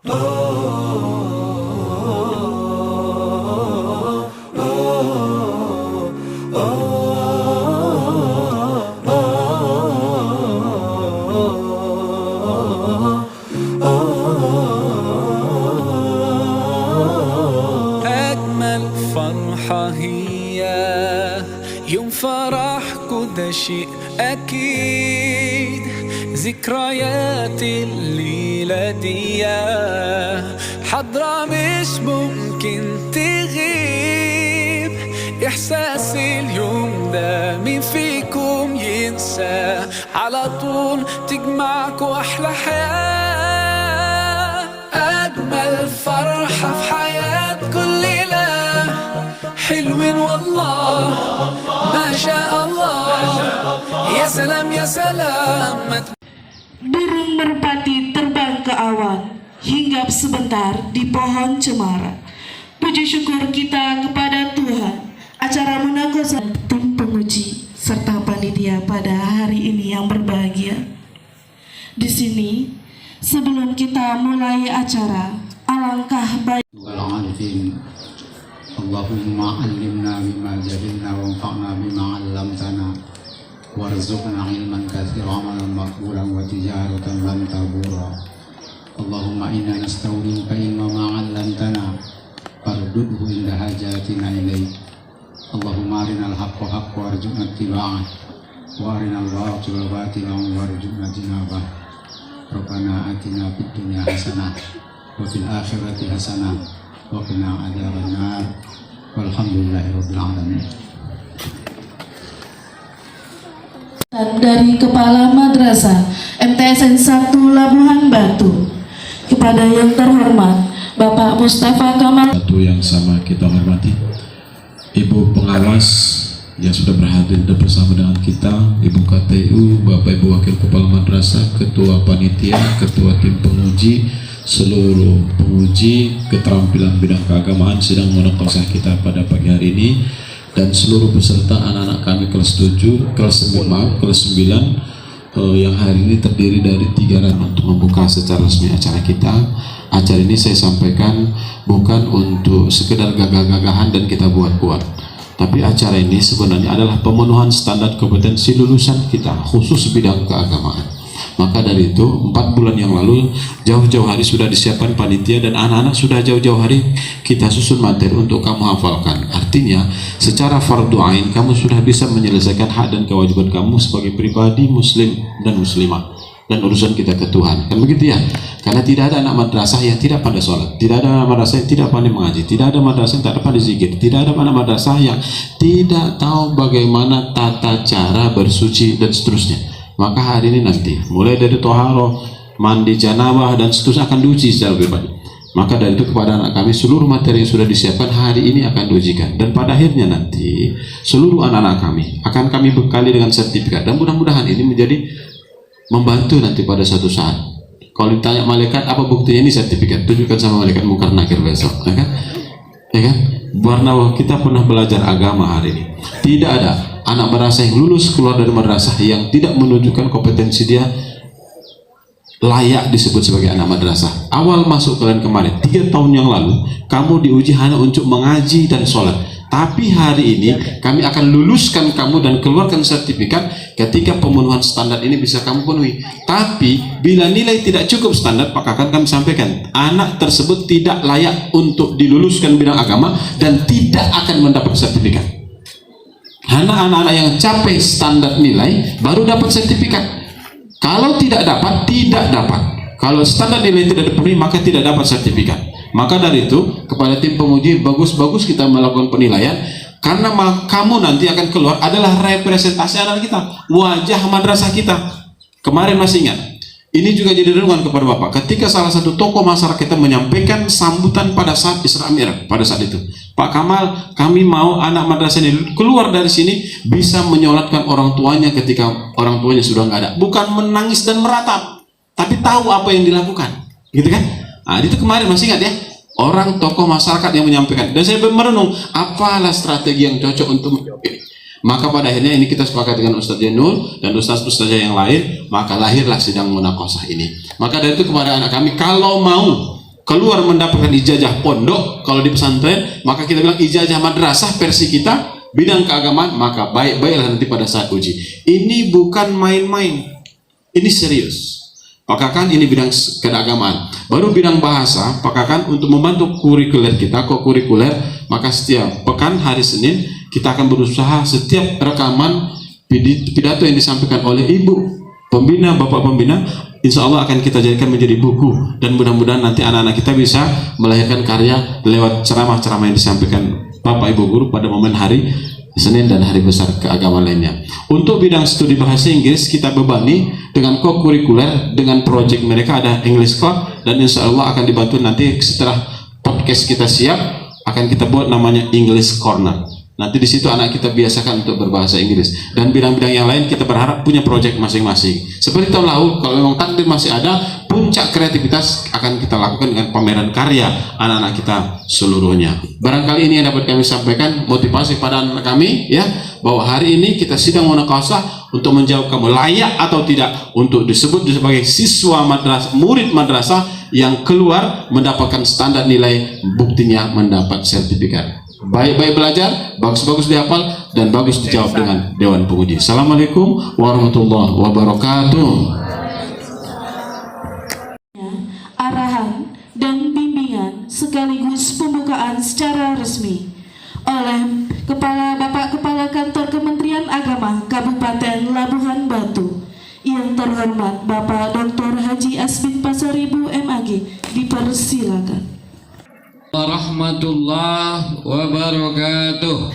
أجمل فرحة هي يوم فرحكوا، ده شيء أكيد. ذكريات الليلة دي حضرة مش ممكن تغيب. إحساس اليوم ده مين فيكم ينسى؟ على طول تجمعكوا أحلى حياة. أجمل فرحة في حياة كل ليلة، حلوين والله ما شاء الله. يا سلام يا سلام. Burung merpati terbang ke awan, hinggap sebentar di pohon cemara. Puji syukur kita kepada Tuhan. Acara Munakosa tim penguji serta panitia pada hari ini yang berbahagia. Di sini, sebelum kita mulai acara, alangkah baik. Allahumma allimna bima jahilna wanfa'na bima 'allamtana warzuqna ilman katsiran amalan maqbulan wa tijaratan lan tabura. Allahumma inna nasta'unuka ilma ma 'allamtana fardudhu inda hajatina ilaik. Allahumma arinal haqqa haqqan warzuqna ittiba'ah wa arinal batila batilan warzuqna jinabah. Rabbana atina fid dunya hasanah wa fil akhirati hasanah wa qina adzabannar. Walhamdulillahirabbil alamin. Dari Kepala Madrasah MTSN 1 Labuhan Batu, kepada yang terhormat Bapak Mustafa Kamal. Satu yang sama kita hormati Ibu pengawas yang sudah berhadir bersama dengan kita, Ibu KTU, Bapak Ibu Wakil Kepala Madrasah, Ketua Panitia, Ketua Tim Penguji, seluruh penguji keterampilan bidang keagamaan sidang munaqashah kita pada pagi hari ini, dan seluruh peserta anak-anak kami kelas 7, kelas 9 yang hari ini terdiri dari 3 untuk membuka secara resmi acara kita. Acara ini saya sampaikan bukan untuk sekedar gagah-gagahan dan kita buat-buat, tapi acara ini sebenarnya adalah pemenuhan standar kompetensi lulusan kita khusus bidang keagamaan. Maka dari itu 4 bulan yang lalu jauh-jauh hari sudah disiapkan panitia dan anak-anak sudah jauh-jauh hari kita susun materi untuk kamu hafalkan. Artinya secara fardu ain kamu sudah bisa menyelesaikan hak dan kewajiban kamu sebagai pribadi muslim dan muslimah dan urusan kita ke Tuhan, kan begitu ya? Karena tidak ada anak madrasah yang tidak pandai sholat, tidak ada anak madrasah yang tidak pandai mengaji, tidak ada madrasah yang tidak pandai zikir, tidak ada anak madrasah yang tidak tahu bagaimana tata cara bersuci dan seterusnya. Maka hari ini nanti mulai dari toharoh, mandi janabah dan seterusnya akan diuji secara pribadi. Maka dari itu kepada anak kami seluruh materi yang sudah disiapkan hari ini akan diujikan, dan pada akhirnya nanti seluruh anak-anak kami akan kami bekali dengan sertifikat, dan mudah-mudahan ini menjadi membantu nanti pada suatu saat. Kalau ditanya malaikat apa buktinya, ini sertifikat, tunjukkan sama malaikat Munkar Nakir besok, ya kan? Ya kan? Bahwa kita pernah belajar agama hari ini. Tidak ada anak madrasah yang lulus keluar dari madrasah yang tidak menunjukkan kompetensi dia layak disebut sebagai anak madrasah. Awal masuk kemarin 3 tahun yang lalu kamu diuji hanya untuk mengaji dan sholat, tapi hari ini kami akan luluskan kamu dan keluarkan sertifikat ketika pemenuhan standar ini bisa kamu penuhi. Tapi bila nilai tidak cukup standar, maka akan kami sampaikan anak tersebut tidak layak untuk diluluskan bidang agama dan tidak akan mendapat sertifikat. Hanya anak-anak yang capai standar nilai baru dapat sertifikat. Kalau tidak dapat, tidak dapat. Kalau standar nilai tidak dipenuhi, maka tidak dapat sertifikat. Maka dari itu kepada tim penguji, bagus-bagus kita melakukan penilaian, karena kamu nanti akan keluar adalah representasi anak kita, wajah madrasah kita. Kemarin masih ingat, ini juga jadi renungan kepada Bapak ketika salah satu tokoh masyarakat kita menyampaikan sambutan pada saat Isra Mi'raj. Pada saat itu, Pak Kamal, kami mau anak madrasah ini keluar dari sini bisa menyolatkan orang tuanya ketika orang tuanya sudah nggak ada, bukan menangis dan meratap, tapi tahu apa yang dilakukan, gitu kan? Nah, itu kemarin masih ingat ya, orang tokoh masyarakat yang menyampaikan, dan saya merenung apalah strategi yang cocok untuk menjawab ini. Maka pada akhirnya ini kita sepakat dengan Ustadz Jenul dan Ustadz-Ustadzah yang lain, maka lahirlah sidang munaqashah ini. Maka dari itu kepada anak kami, kalau mau keluar mendapatkan ijazah pondok. Kalau di pesantren maka kita bilang ijazah madrasah versi kita bidang keagamaan, maka baik-baiklah nanti pada saat uji. Ini bukan main-main, ini serius. Pakakan ini bidang keagamaan. Baru bidang bahasa, pakakan untuk membantu kurikuler kita, kokurikuler, maka setiap pekan hari Senin kita akan berusaha setiap rekaman pidato yang disampaikan oleh ibu pembina, bapak pembina, insya Allah akan kita jadikan menjadi buku, dan mudah-mudahan nanti anak-anak kita bisa melahirkan karya lewat ceramah-ceramah yang disampaikan bapak ibu guru pada momen hari Senin dan hari besar keagamaan lainnya. Untuk bidang studi bahasa Inggris kita bebani dengan co-kurikuler, dengan project mereka ada English Club, dan insya Allah akan dibantu nanti setelah podcast kita siap akan kita buat namanya English Corner. Nanti di situ anak kita biasakan untuk berbahasa Inggris, dan bidang-bidang yang lain kita berharap punya project masing-masing. Seperti tahun lalu, kalau memang takdir masih ada, puncak kreativitas akan kita lakukan dengan pameran karya anak-anak kita seluruhnya. Barangkali ini yang dapat kami sampaikan motivasi pada anak kami, ya, bahwa hari ini kita sidang munaqashah untuk menjawab kamu layak atau tidak untuk disebut sebagai siswa madrasah, murid madrasah yang keluar mendapatkan standar nilai, buktinya mendapat sertifikat. Baik-baik belajar, bagus-bagus dihafal, dan bagus dijawab dengan Dewan Penguji. Assalamualaikum warahmatullahi wabarakatuh. Arahan dan bimbingan sekaligus pembukaan secara resmi oleh Bapak Kepala Kantor Kementerian Agama Kabupaten Labuhan Batu yang terhormat Bapak Dr. Haji Asbin Pasaribu MAG, dipersilakan. Warahmatullahi wabarakatuh.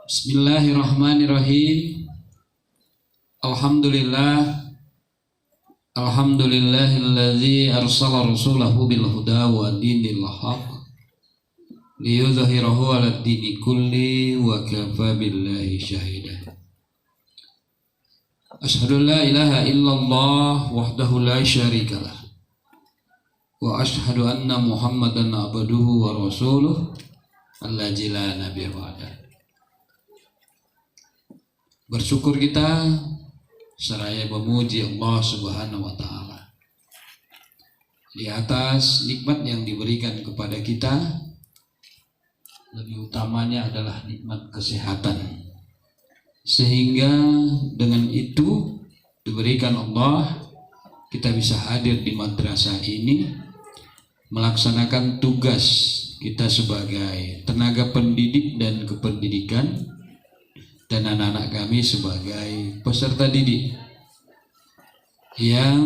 Bismillahirrahmanirrahim. Alhamdulillahilladzi arsala rasulahu bil huda wa dinil haq liyudhhirahu 'alad dini kulli wa kafa billahi shahida. Asyhadu la ilaha illallah wahdahu la syarikalah wa asyhadu anna Muhammadan abduhu wa rasuluh allazi la nabiyya ba'da. Bersyukur kita seraya memuji Allah Subhanahu wa taala di atas nikmat yang diberikan kepada kita. Lebih utamanya adalah nikmat kesehatan, sehingga dengan itu diberikan Allah kita bisa hadir di madrasah ini melaksanakan tugas kita sebagai tenaga pendidik dan kependidikan, dan anak-anak kami sebagai peserta didik yang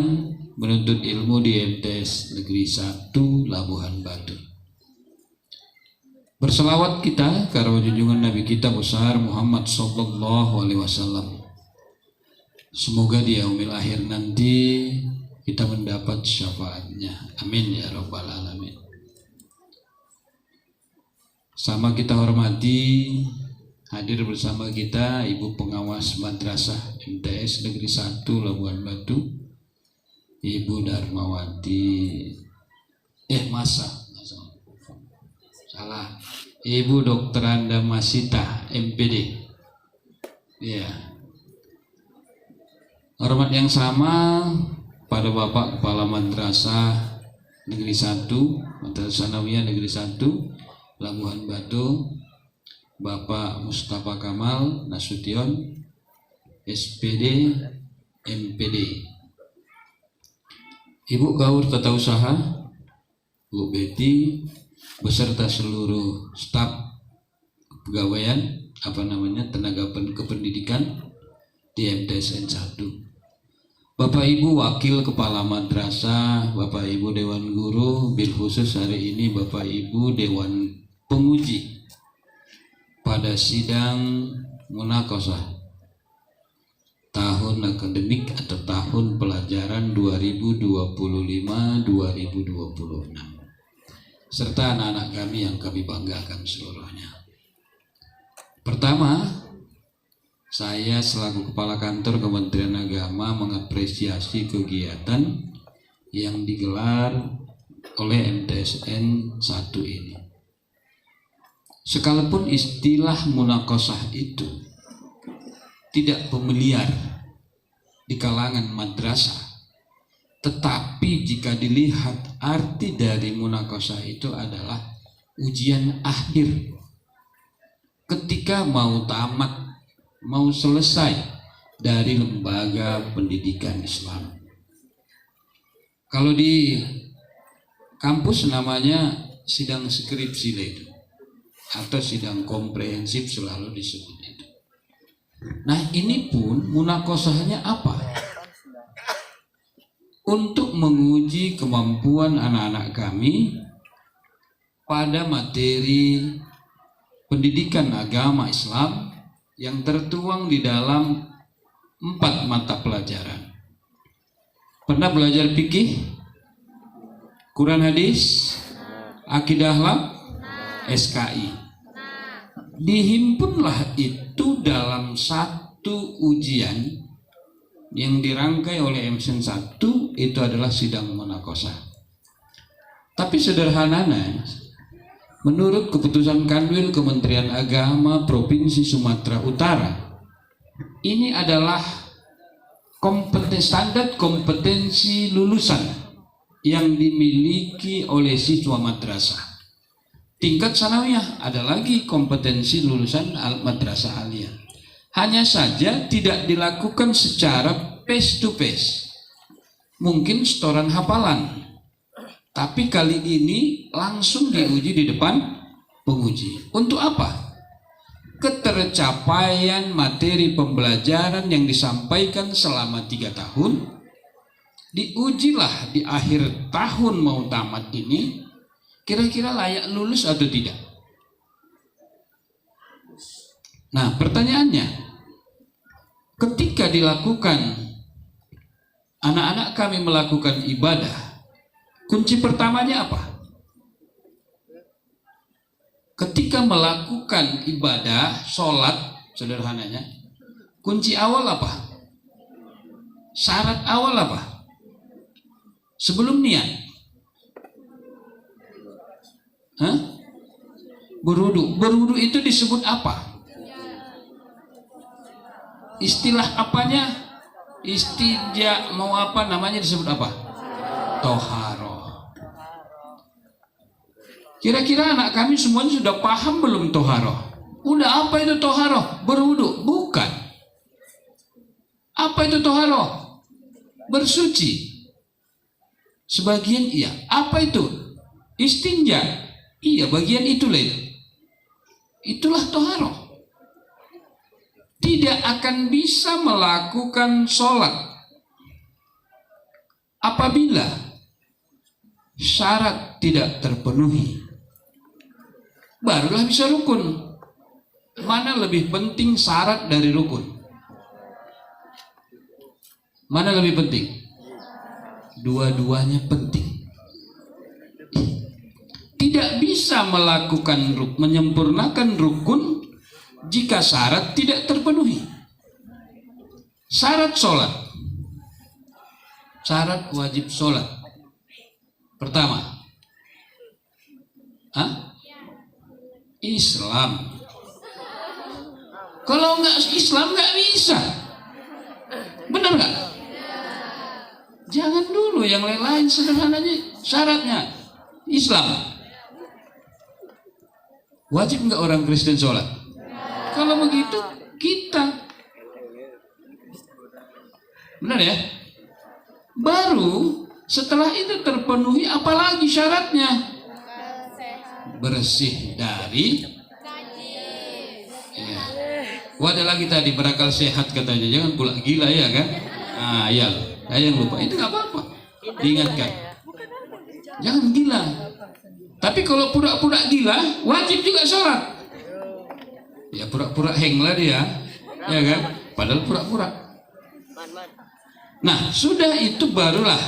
menuntut ilmu di MTS Negeri 1 Labuhan Batu. Berselawat kita karena junjungan Nabi kita besar Muhammad sallallahu alaihi wasallam. Semoga di yaumil akhir nanti kita mendapat syafaatnya. Amin ya rabbal alamin. Sama kita hormati hadir bersama kita Ibu Pengawas Madrasah MTS Negeri 1 Labuhan Batu, Ibu Darmawati Ibu Dr. Anda Masita MPD. Ya. Hormat yang sama pada Bapak Kepala Madrasah Negeri 1, Madrasah Sanawiyah Negeri 1 Labuhan Batu, Bapak Mustafa Kamal Nasution SPD MPD, Ibu Gaur Tata Usaha Bu Betty beserta seluruh staf kepegawaian tenaga kependidikan di MTSN 1, Bapak Ibu Wakil Kepala Madrasah, Bapak Ibu Dewan Guru, bil khusus hari ini Bapak Ibu Dewan Penguji pada sidang munaqashah tahun akademik atau tahun pelajaran 2025-2026, serta anak-anak kami yang kami banggakan seluruhnya. Pertama, saya selaku Kepala Kantor Kementerian Agama mengapresiasi kegiatan yang digelar oleh MTSN 1 ini. Sekalipun istilah munaqashah itu tidak familiar di kalangan madrasah, Tetapi jika dilihat arti dari munakosah itu adalah ujian akhir. Ketika mau tamat, mau selesai dari lembaga pendidikan Islam. Kalau di kampus namanya sidang skripsi itu, atau sidang komprehensif selalu disebut itu. Nah ini pun munakosahnya apa? Untuk menguji kemampuan anak-anak kami pada materi pendidikan agama Islam yang tertuang di dalam 4 mata pelajaran. Pernah belajar fikih, Quran hadis, akidah akhlak, SKI. Dihimpunlah itu dalam satu ujian yang dirangkai oleh MSN 1, itu adalah sidang munakosah. Tapi sederhananya, menurut keputusan Kanwil Kementerian Agama Provinsi Sumatera Utara, ini adalah standar kompetensi lulusan yang dimiliki oleh siswa madrasah. Tingkat sanawiyah ada lagi kompetensi lulusan madrasah aliyah. Hanya saja tidak dilakukan secara face to face. Mungkin setoran hafalan. Tapi kali ini langsung diuji di depan penguji. Untuk apa? Ketercapaian materi pembelajaran yang disampaikan selama 3 tahun diujilah di akhir tahun mau tamat ini, kira-kira layak lulus atau tidak. Nah pertanyaannya, ketika dilakukan, anak-anak kami melakukan ibadah, kunci pertamanya apa? Ketika melakukan ibadah, sholat, sederhananya, kunci awal apa? Syarat awal apa? Sebelum niat, berwudu. Berwudu itu disebut apa? Istilah apanya? Istinja, mau apa namanya disebut apa? Toharoh. Kira-kira anak kami semuanya sudah paham belum toharoh? Udah, apa itu toharoh? Berwudu? Bukan. Apa itu toharoh? Bersuci. Sebagian iya. Apa itu? Istinja. Iya, bagian itulah itu. Itulah toharoh. Tidak akan bisa melakukan sholat apabila syarat tidak terpenuhi. Barulah bisa rukun. Mana lebih penting syarat dari rukun? Mana lebih penting? Dua-duanya penting. Tidak bisa melakukan menyempurnakan rukun jika syarat tidak terpenuhi. Syarat sholat, syarat wajib sholat. Pertama, Islam. Kalau nggak Islam nggak bisa. Benar nggak? Jangan dulu yang lain-lain, sederhananya syaratnya Islam. Wajib nggak orang Kristen sholat? Kalau begitu kita, benar ya? Baru setelah itu terpenuhi, apalagi syaratnya? Bersih dari ya. Ada lagi tadi berakal sehat katanya, jangan pula gila ya kan? Ya, yang lupa itu nggak apa-apa, diingatkan. Jangan gila. Tapi kalau pura-pura gila, wajib juga sholat. Ya pura-pura heng lah dia, ya kan? Padahal pura-pura. Nah sudah itu barulah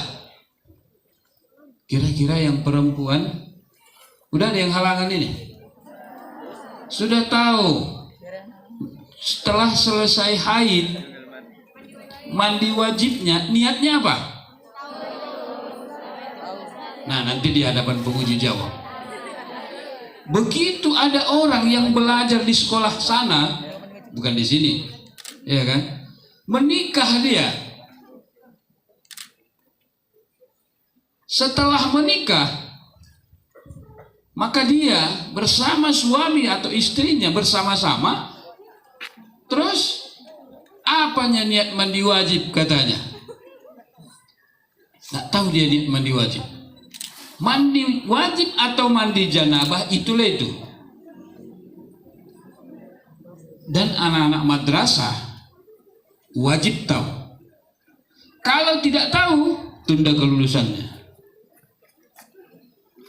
kira-kira yang perempuan udah ada yang halangan ini, sudah tahu setelah selesai haid mandi wajibnya, niatnya apa? Nah nanti di hadapan penguji jawab. Begitu ada orang yang belajar di sekolah sana, bukan di sini, ya kan? Menikah dia, Setelah menikah, maka dia bersama suami atau istrinya bersama-sama. Terus apanya niat mandi wajib katanya? Nggak tahu dia niat mandi wajib. Mandi wajib atau mandi janabah itulah itu. Dan anak-anak madrasah wajib tahu. Kalau tidak tahu, tunda kelulusannya.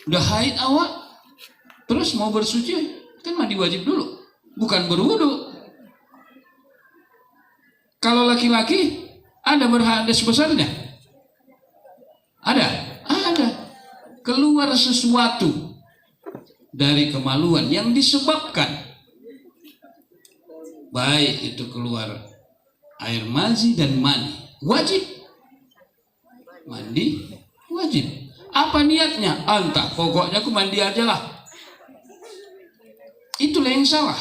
Udah haid awak, terus mau bersuci, kan mandi wajib dulu, bukan berwudu. Kalau laki-laki, ada berhadas besarnya? Ada. Keluar sesuatu dari kemaluan yang disebabkan, baik itu keluar air mazi dan mani, wajib mandi, wajib. Apa niatnya? Entah, pokoknya aku mandi aja lah. Itulah yang salah.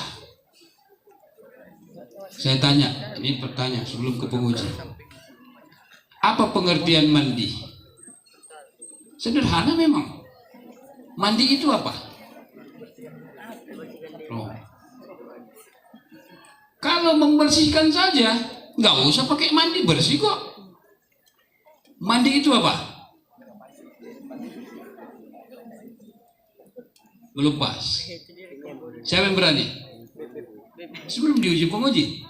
Saya tanya, ini pertanyaan sebelum ke penguji. Apa pengertian mandi? Sederhana memang. Mandi itu apa? Oh. Kalau membersihkan saja, nggak usah pakai mandi, bersih kok. Mandi itu apa? Belum pas. Siapa yang berani? Sebelum diuji penguji,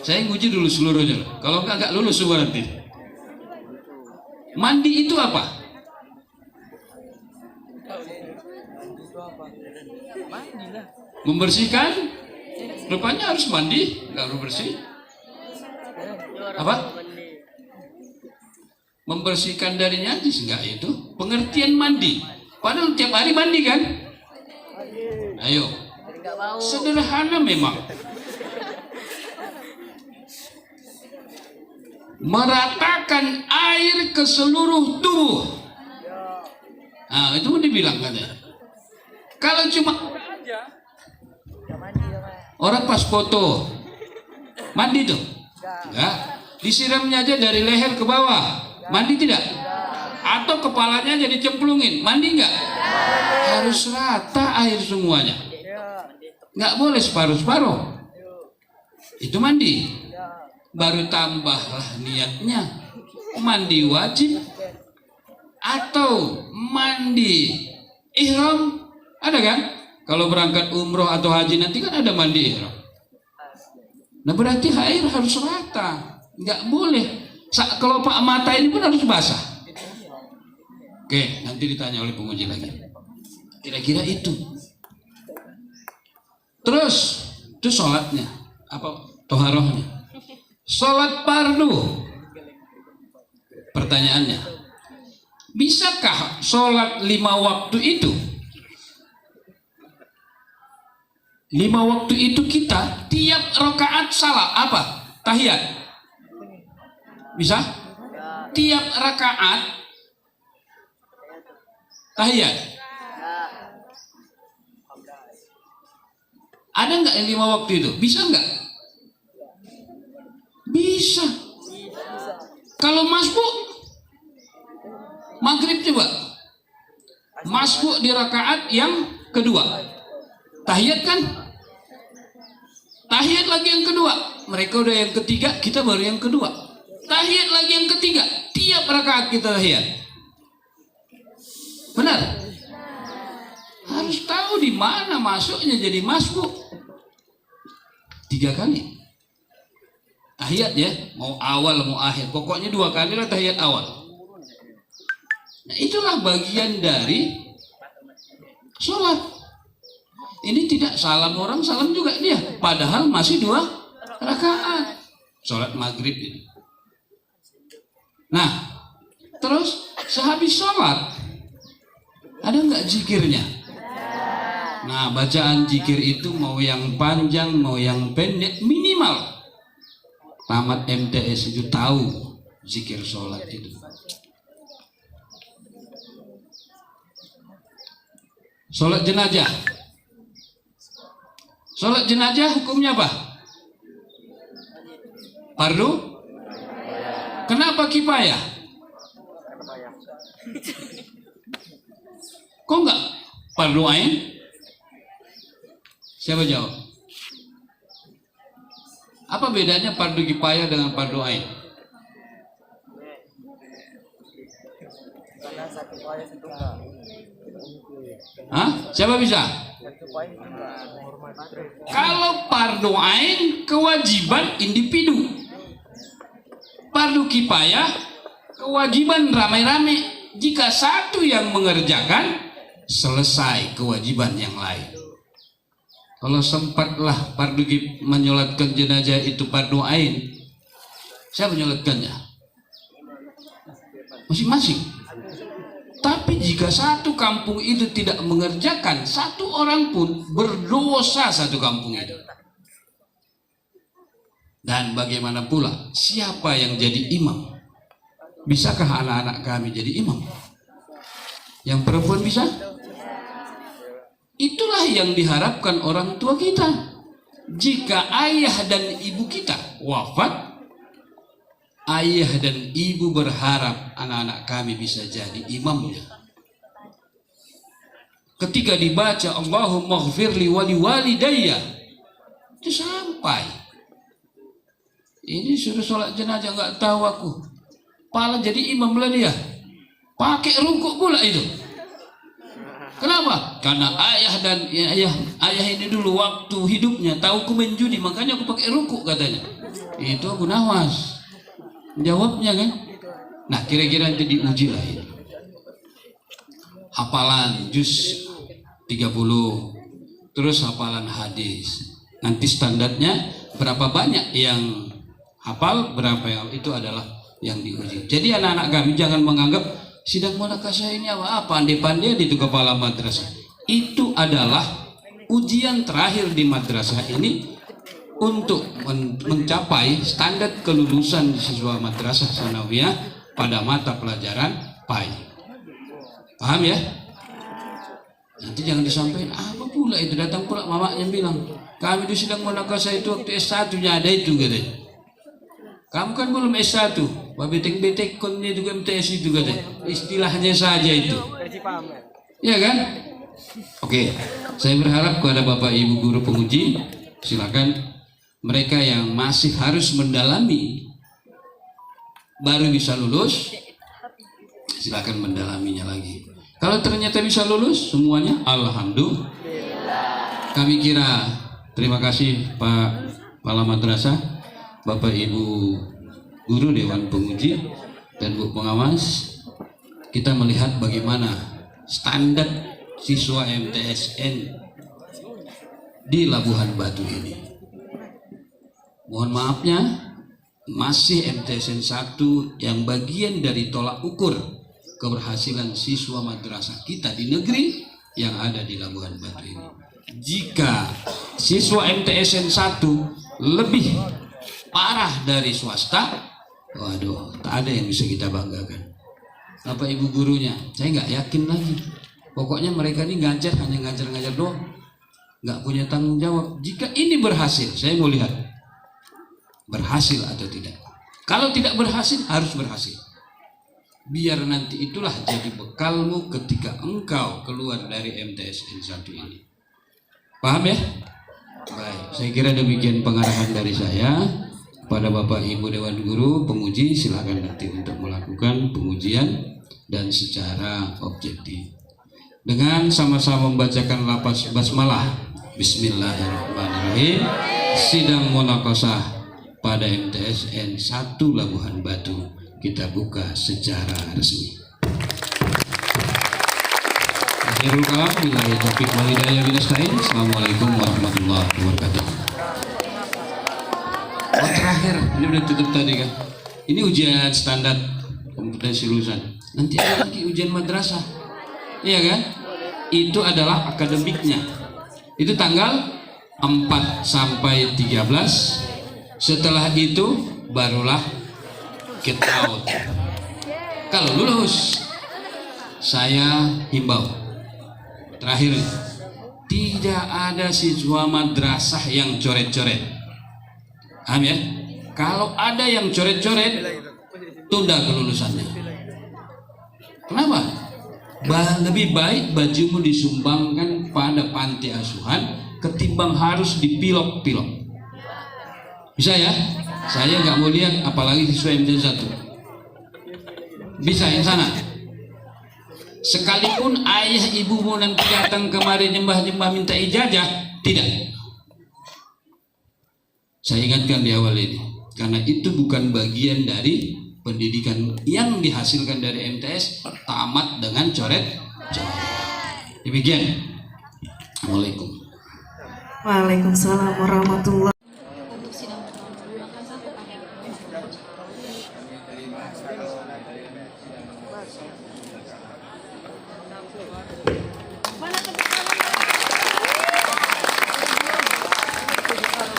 saya nguji dulu seluruhnya. Kalau nggak lulus semua nanti. Mandi itu apa? Membersihkan? Rupanya harus mandi, nggak harus bersih. Apa? Membersihkan dari najis, enggak itu? Pengertian mandi. Padahal tiap hari mandi kan? Ayo. Sederhana memang. Meratakan air ke seluruh tubuh. Nah, itu dibilang katanya. Kalau cuma orang pas foto mandi tuh, enggak, disiramnya aja dari leher ke bawah, mandi tidak? Atau kepalanya jadi cemplungin, mandi enggak? Harus rata air semuanya, nggak boleh separuh-separuh. Itu mandi. Baru tambahlah niatnya, mandi wajib atau mandi ihram. Ada kan? Kalau berangkat umroh atau haji nanti kan ada mandi ihram. Nah berarti air harus rata, nggak boleh. Kelopak mata ini pun harus basah. Oke, nanti ditanya oleh penguji lagi. Kira-kira itu. Terus itu sholatnya, apa toharohnya? Sholat fardu. Pertanyaannya, bisakah sholat 5 waktu itu? 5 waktu itu kita tiap rakaat salah apa? Tahiyat. Bisa? Tiap rakaat tahiyat. Ada nggak yang 5 waktu itu? Bisa nggak? Bisa. Kalau masbuk, maghrib coba. Masbuk di rakaat yang kedua. Tahiyat kan? Tahiyat lagi yang kedua. Mereka udah yang ketiga, kita baru yang kedua. Tahiyat lagi yang ketiga. Tiap rakaat kita tahiyat. Benar? Harus tahu di mana masuknya jadi masbuk. 3 kali. Tahiyat ya, mau awal mau akhir. Pokoknya 2 kali lah tahiyat awal. Nah, itulah bagian dari sholat. Ini tidak salam orang, salam juga dia. Padahal masih 2 rakaat. Sholat maghrib ini. Nah, terus sehabis sholat, ada nggak zikirnya? Nah, bacaan zikir itu mau yang panjang, mau yang pendek, minimal tamat MTS itu tahu zikir sholat itu. Sholat jenazah. Sholat jenazah hukumnya apa? Fardu? Kenapa kifayah? Kok enggak fardu ain? Siapa jawab? Apa bedanya fardu kifayah dengan fardu ain? Hah? Siapa bisa? Kalau fardu ain kewajiban individu, fardu kifayah kewajiban ramai-ramai. Jika satu yang mengerjakan, selesai kewajiban yang lain. Kalau sempatlah fardu menyolatkan jenazah itu fardu ain, siapa menyolatkannya? Masing-masing. Tapi jika satu kampung itu tidak mengerjakan, satu orang pun berdosa satu kampung itu. Dan bagaimana pula siapa yang jadi imam? Bisakah anak-anak kami jadi imam? Yang perempuan bisa? Itulah yang diharapkan orang tua kita. Jika ayah dan ibu kita wafat, ayah dan ibu berharap anak-anak kami bisa jadi imamnya. Ketika dibaca Allahumma ghfirli wali walidayya, itu sampai. Ini suruh sholat jenazah nggak tahu aku. Pala jadi imam lah dia. Pakai rukuk pula itu. Kenapa? Karena ayah ini dulu waktu hidupnya tahu ku main judi, makanya aku pakai rukuk katanya. Itu Abu Nawas. Jawabnya kan. Nah, kira-kira nanti diuji lah ini. Hafalan juz 30, terus hafalan hadis. Nanti standarnya berapa banyak yang hafal, berapa yang itu adalah yang diuji. Jadi anak-anak kami jangan menganggap sidang munakasah ini apa pandai-pandai di kepala madrasah. Itu adalah ujian terakhir di madrasah ini untuk mencapai standar kelulusan siswa madrasah sanawiyah pada mata pelajaran PAI. Paham ya? Nanti jangan disampaikan apa pula itu, datang pula mamanya bilang kami di sidang munakasah itu waktu S1-nya ada itu katanya. Kamu kan belum S1, betek-betek konnya juga MTS itu katanya. Istilahnya saja itu. Ya kan? Oke, saya berharap kepada Bapak Ibu guru penguji, silakan mereka yang masih harus mendalami baru bisa lulus, silakan mendalaminya lagi. Kalau ternyata bisa lulus semuanya, alhamdulillah. Kami kira terima kasih Pak Kepala Madrasah, Bapak Ibu guru Dewan Penguji dan Bu Pengawas. Kita melihat bagaimana standar siswa MTSN di Labuhan Batu ini. Mohon maafnya, masih MTSN 1 yang bagian dari tolak ukur keberhasilan siswa madrasah kita di negeri yang ada di Labuhan Batu ini. Jika siswa MTSN 1 lebih parah dari swasta, waduh, tak ada yang bisa kita banggakan. Bapak Ibu gurunya, saya nggak yakin lagi. Pokoknya mereka ini ngajar, hanya ngajar-ngajar doang, nggak punya tanggung jawab. Jika ini berhasil, saya mau lihat berhasil atau tidak. Kalau tidak berhasil, harus berhasil. Biar nanti itulah jadi bekalmu ketika engkau keluar dari MTSN 1 ini. Paham ya? Baik, saya kira demikian pengarahan dari saya. Pada Bapak Ibu Dewan Guru Penguji, silakan nanti untuk melakukan pengujian dan secara objektif. Dengan sama-sama membacakan lafaz basmalah. Bismillahirrahmanirrahim. Sidang munakasah pada MTSN 1 Labuhan Batu kita buka secara resmi. Akhirul kalam, billahi taufiq wal hidayah binasta'in. Assalamualaikum warahmatullahi wabarakatuh. Oh, terakhir, ini udah tutup tadi kan. Ini ujian standar kompetensi lulusan. Nanti ada lagi ujian madrasah, iya kan? Itu adalah akademiknya. Itu tanggal 4 sampai 13. Setelah itu barulah get out. Kalau lulus, saya himbau terakhir, tidak ada siswa madrasah yang coret-coret. Paham ya? Kalau ada yang coret-coret, tunda kelulusannya. Kenapa? Lebih baik bajumu disumbangkan pada panti asuhan ketimbang harus dipilok-pilok. Bisa ya? Saya nggak mau lihat apalagi siswa MT1. Bisa yang sana. Sekalipun ayah ibumu nanti datang kemari nyembah-nyembah minta ijazah, tidak. Saya ingatkan di awal ini, karena itu bukan bagian dari pendidikan yang dihasilkan dari MTS, tamat dengan coret-coret. Demikian. Assalamualaikum. Waalaikumsalam warahmatullahi.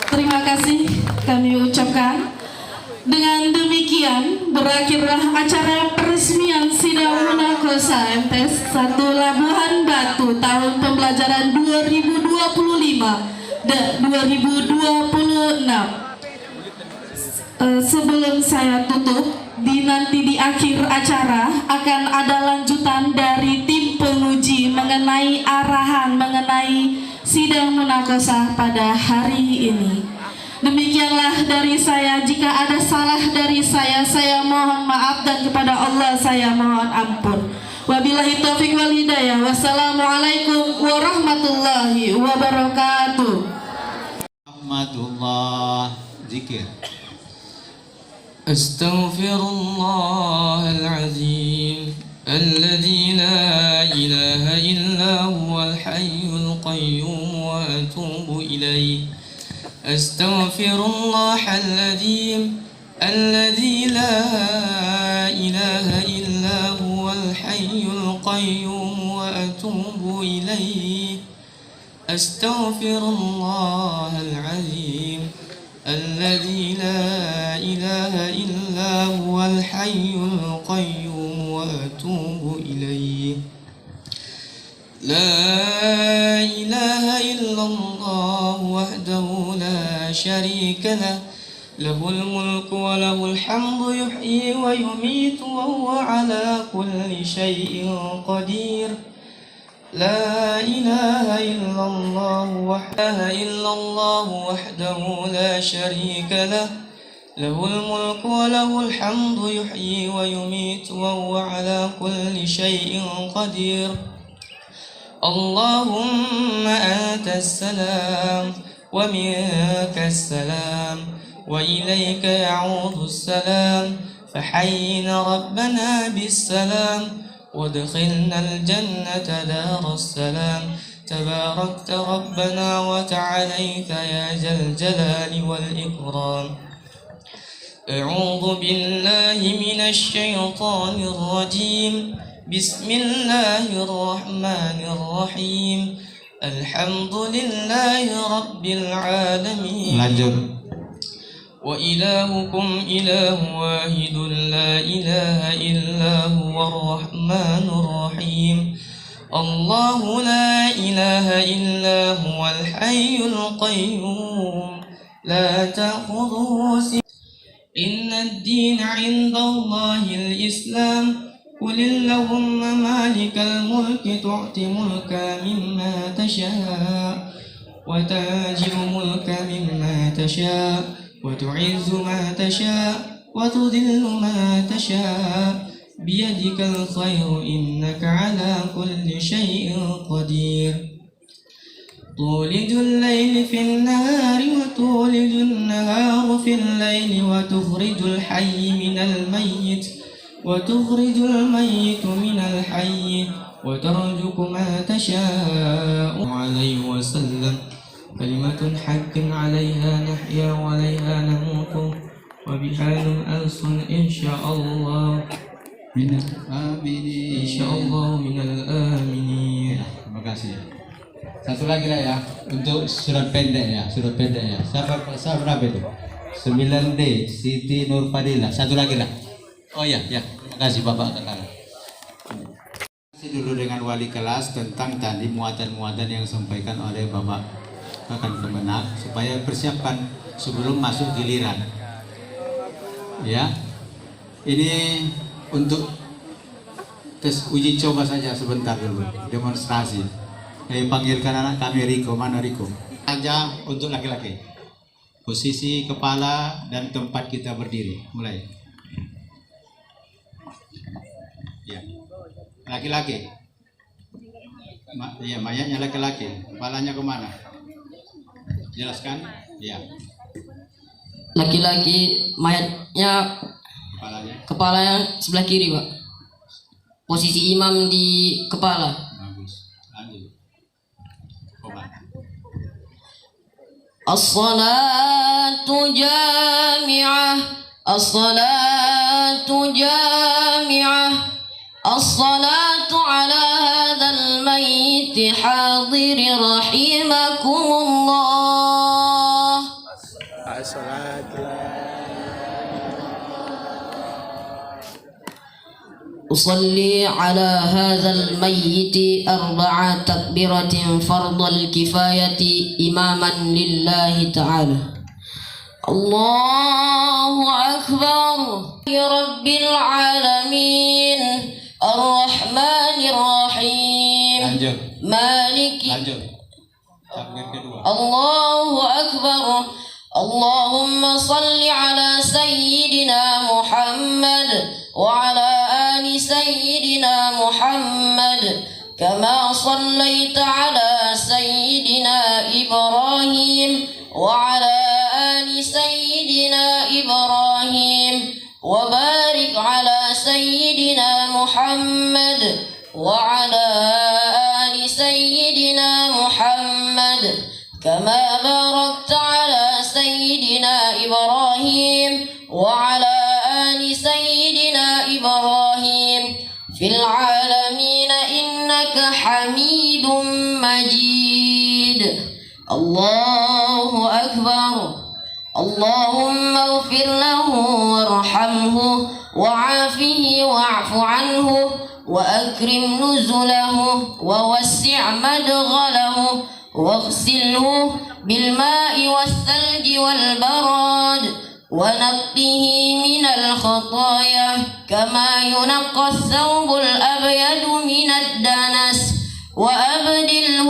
Terima kasih kami ucapkan. Dengan demikian berakhirlah acara peresmian sidang munakosa MTS 1 Labuhan Batu tahun pembelajaran 2025 dan 2026. Sebelum saya tutup, nanti di akhir acara akan ada lanjutan dari tim penguji mengenai arahan mengenai sidang munakosa pada hari ini. Demikianlah dari saya. Jika ada salah dari saya mohon maaf, dan kepada Allah saya mohon ampun. Wabillahi taufiq wal hidayah. Wassalamualaikum warahmatullahi wabarakatuh. Rahmatullah. Zikir. Astaghfirullah al-azim alladzi la ilaha illa huwal hayyul qayyum wa atubu ilaih. أستغفر الله العظيم الذي لا إله إلا هو الحي القيوم وأتوب إليه أستغفر الله العظيم الذي لا إله إلا هو الحي القيوم وأتوب إليه لا إله إلا الله وحده لا شريك له له الملك وله الحمد يحيي ويميت وهو على كل شيء قدير لا إله إلا الله وحده لا شريك له له الملك وله الحمد يحيي ويميت وهو على كل شيء قدير اللهم أنت السلام ومنك السلام وإليك يعود السلام فحينا ربنا بالسلام وادخلنا الجنة دار السلام تباركت ربنا وتعاليت يا ذا الجلال والإكرام أعوذ بالله من الشيطان الرجيم بسم الله الرحمن الرحيم الحمد لله رب العالمين وإلهكم إله واحد لا إله إلا هو الرحمن الرحيم الله لا إله إلا هو الحي القيوم لا تأخذه سنة إن الدين عند الله الإسلام قل اللهم مالك الملك تؤتي ملكا مما تشاء وتنزع ملكا مما تشاء وتعز ما تشاء وتذل ما تشاء بيدك الخير إنك على كل شيء قدير تولج الليل في النهار وتولج النهار في الليل وتخرج الحي من الميت وتخرج الميت من الحي وترزق ما تشاء عليه وسلم كلمة حق عليها نحيا وعليها نموت وبها نبعث إن شاء الله من الآمنين. إن شاء الله من الآمنين. Terima kasih. Satu lagi lah ya, untuk surat pendek ya, Siapa berapa itu? 9D, Siti Nur Fadilah. Satu lagi lah. Oh ya, terima kasih Bapak Kakak. Kasih dulu dengan wali kelas tentang tadi muatan-muatan yang disampaikan oleh Bapak Kakak Kemenak supaya persiapkan sebelum masuk giliran. Ya, ini untuk Terus uji coba saja sebentar dulu, demonstrasi. Panggilkan anak kami Riko, mana Riko? Aja untuk laki-laki. Posisi kepala dan tempat kita berdiri. Mulai. Ya. Laki-laki. Ya, mayatnya laki-laki. Kepalanya kemana? Jelaskan? Ya. Laki-laki, mayatnya kepalanya sebelah kiri, Pak. Posisi imam di kepala. Bagus. Lanjut. Obat. As-salatu jami'ah, as-salatu jami'ah, as-salatu ala hadzal mayyit hadir rahimakumullah. أصلي على هذا الميت 4 تكبيرات فرض الكفاية إماما لله تعالى. الله أكبر. رب العالمين الرحمن الرحيم مالك. الله أكبر. اللهم صل على سيدنا محمد وعلى آل سيدنا محمد كما صليت على سيدنا إبراهيم وعلى آل سيدنا إبراهيم وبارك على سيدنا محمد وعلى آل سيدنا محمد كما باركت على سيدنا إبراهيم وعلى آل سيدنا إبراهيم في العالمين إنك حميد مجيد. الله أكبر. اللهم اغفر له وارحمه وعافه واعف عنه وأكرم نزله ووسع مدخله واغسله بالماء والثلج والبراد ونقه من الخطايا كما ينقى الثوب الأبيض من الدنس وأبدله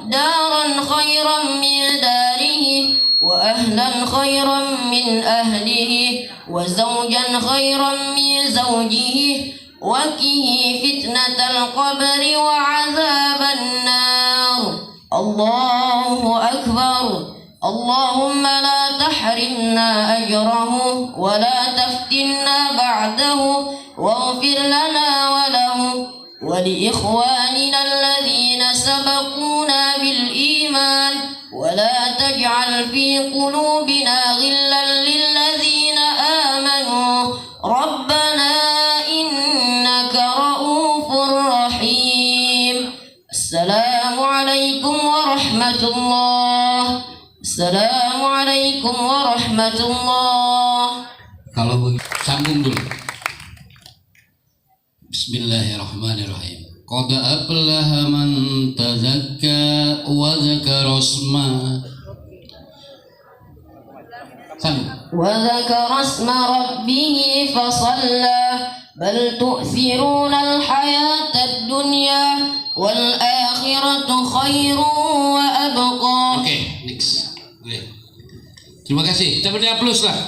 دارا خيرا من داره وأهلا خيرا من أهله وزوجا خيرا من زوجه وقه فتنة القبر وعذاب النار. الله أكبر. اللهم لا تحرمنا أجره ولا تفتنا بعده واغفر لنا وله ولإخواننا الذين سبقونا بالإيمان ولا تجعل في قلوبنا غلا للذين آمنوا ربنا إنك رؤوف رحيم. السلام عليكم ورحمة الله. السلام عليكم ورحمة الله. Kalau begitu sambung dulu. Bismillahirrahmanirrahim. Qad aflaha man tazakka wa dzakara isma. وذكر اسم ربه فصلى بل تؤثرون الحياة الدنيا والآخرة خير وأبقى. Oke, next. Terima kasih. Kita beri aplaus lah.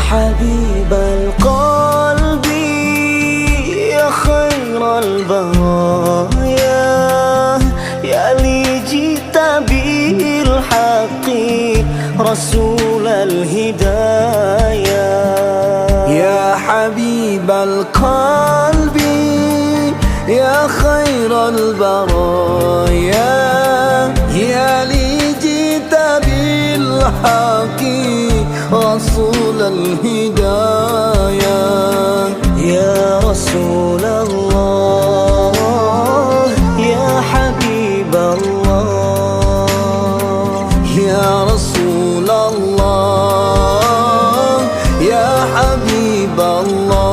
حبيب القلب يا خير البرايا يا لي جئت بالحق رسول الهدايا يا حبيب القلب يا خير البرايا يا لي جئت بالحق رسول الهدايا يا رسول الله يا حبيب الله يا رسول الله يا حبيب الله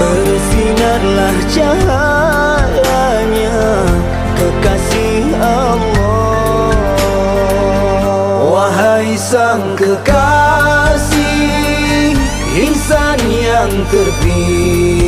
bersinarlah cahayanya kekasih Allah. Wahai sang kekasih, insan yang terpilih,